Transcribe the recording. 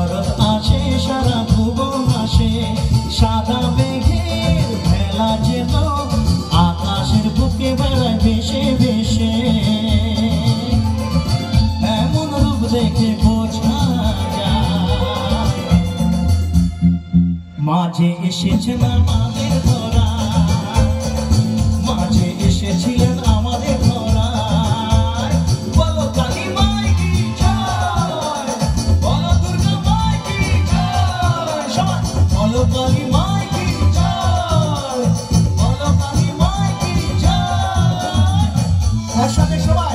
শরৎ আসে সারা ভুবন আসে সাদা মেঘের ভেলা যেন আকাশের বুকে বেড়ায় ভেসে ভেসে এমন রূপ দেখে বোঝা যায় মাঝে এসেছেন আমাদের ধরা মাঝে এসেছিলেন আমাদের ধরা বলো কালী মাই কি জয় বলো দুর্গা মাই কি জয় সবাই বলো কালী মাই কি জয় বলো কালী মাই কি জয় একসাথে সবাই